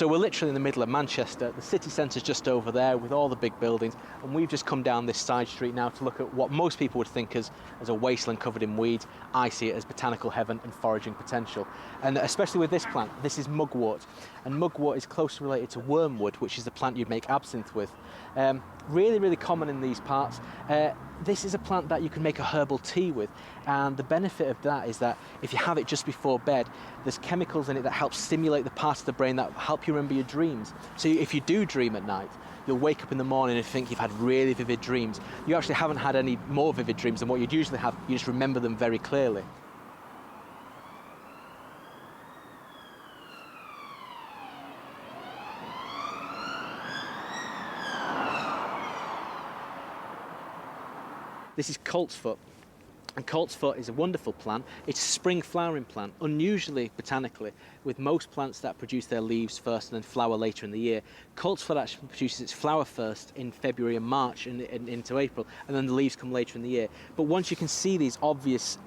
So we're literally in the middle of Manchester. The city centre's just over there with all the big buildings, and we've just come down this side street now to look at what most people would think as a wasteland covered in weeds. I see it as botanical heaven and foraging potential. And especially with this plant, this is mugwort. And mugwort is closely related to wormwood, which is the plant you'd make absinthe with. Really, really common in these parts. This is a plant that you can make a herbal tea with, and the benefit of that is that if you have it just before bed, there's chemicals in it that help stimulate the parts of the brain that help you remember your dreams. So if you do dream at night, you'll wake up in the morning and think you've had really vivid dreams. You actually haven't had any more vivid dreams than what you'd usually have, you just remember them very clearly. This is Coltsfoot, and Coltsfoot is a wonderful plant. It's a spring flowering plant, unusually botanically, with most plants that produce their leaves first and then flower later in the year. Coltsfoot actually produces its flower first in February and March and into April, and then the leaves come later in the year. But once you can see these obvious,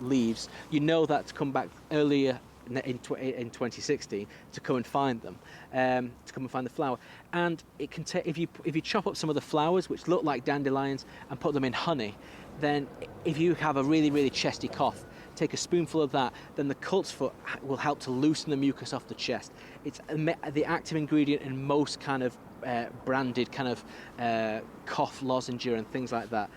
leaves, you know that to come back earlier in 2016 to come and find them, to come and find the flower. And it can take, if you chop up some of the flowers which look like dandelions and put them in honey, then if you have a really, really chesty cough, take a spoonful of that, then the Coltsfoot will help to loosen the mucus off the chest. It's the active ingredient in most kind of branded kind of cough lozenge and things like that.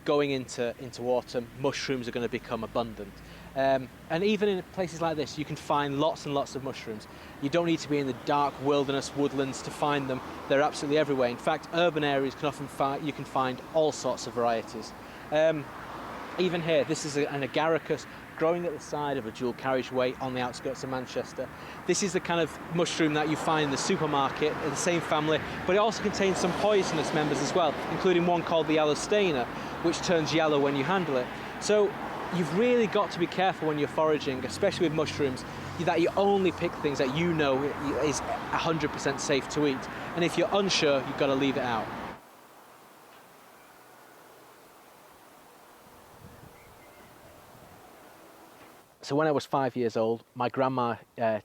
Going into autumn, mushrooms are going to become abundant. And even in places like this, you can find lots and lots of mushrooms. You don't need to be in the dark wilderness woodlands to find them. They're absolutely everywhere. In fact, urban areas can often you can find all sorts of varieties. Even here, this is an Agaricus growing at the side of a dual carriageway on the outskirts of Manchester. This is the kind of mushroom that you find in the supermarket, in the same family, but it also contains some poisonous members as well, including one called the yellow stainer, which turns yellow when you handle it. So you've really got to be careful when you're foraging, especially with mushrooms, that you only pick things that you know is 100% safe to eat. And if you're unsure, you've got to leave it out. So when I was 5 years old, my grandma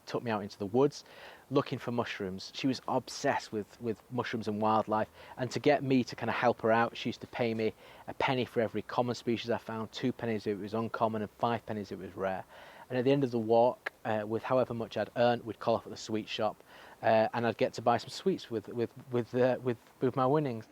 took me out into the woods looking for mushrooms. She was obsessed with mushrooms and wildlife, and to get me to kind of help her out, she used to pay me a penny for every common species I found, 2 pennies if it was uncommon, and 5 pennies if it was rare. And at the end of the walk, with however much I'd earned, we'd call off at the sweet shop, and I'd get to buy some sweets with my winnings.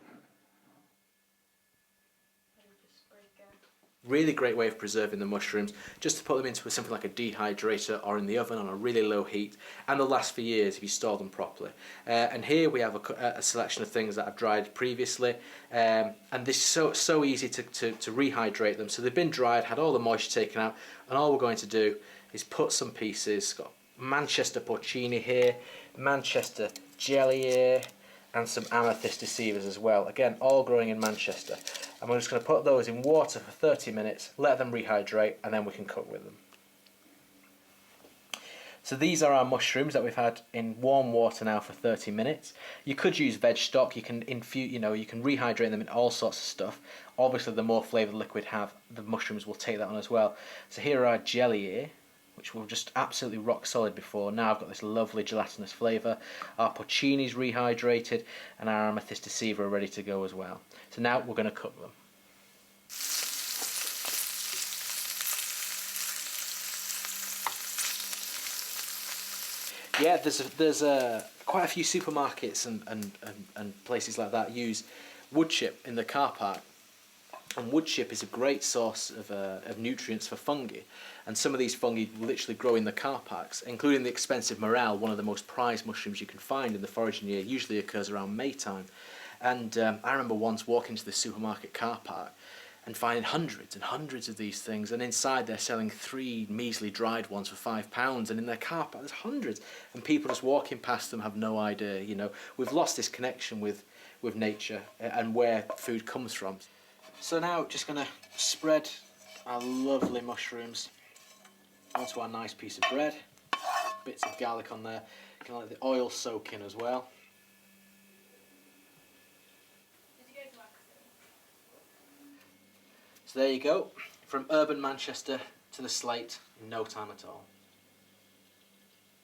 Really great way of preserving the mushrooms, just to put them into something like a dehydrator or in the oven on a really low heat, and they'll last for years if you store them properly. And here we have a selection of things that I've dried previously, and this is so easy to rehydrate them. So they've been dried, had all the moisture taken out, and all we're going to do is put some pieces, got Manchester porcini here, Manchester jelly here, and some amethyst deceivers as well. Again, all growing in Manchester. And we're just going to put those in water for 30 minutes, let them rehydrate, and then we can cook with them. So these are our mushrooms that we've had in warm water now for 30 minutes. You could use veg stock, you can infuse, you can rehydrate them in all sorts of stuff. Obviously, the more flavoured liquid have, the mushrooms will take that on as well. So here are our jelly here, which were just absolutely rock solid before. Now I've got this lovely gelatinous flavour. Our porcini's rehydrated, and our amethyst deceiver are ready to go as well. So now we're going to cook them. Yeah, there's quite a few supermarkets and places like that use wood chip in the car park. And wood chip is a great source of nutrients for fungi, and some of these fungi literally grow in the car parks, including the expensive morel, one of the most prized mushrooms you can find in the foraging year. Usually occurs around May time, and I remember once walking to the supermarket car park and finding hundreds and hundreds of these things, and inside they're selling 3 measly dried ones for £5, and in their car park there's hundreds, and people just walking past them have no idea. You know, we've lost this connection with nature and where food comes from. So now just going to spread our lovely mushrooms onto our nice piece of bread. Bits of garlic on there. You can let the oil soak in as well. So there you go, from urban Manchester to the slate in no time at all.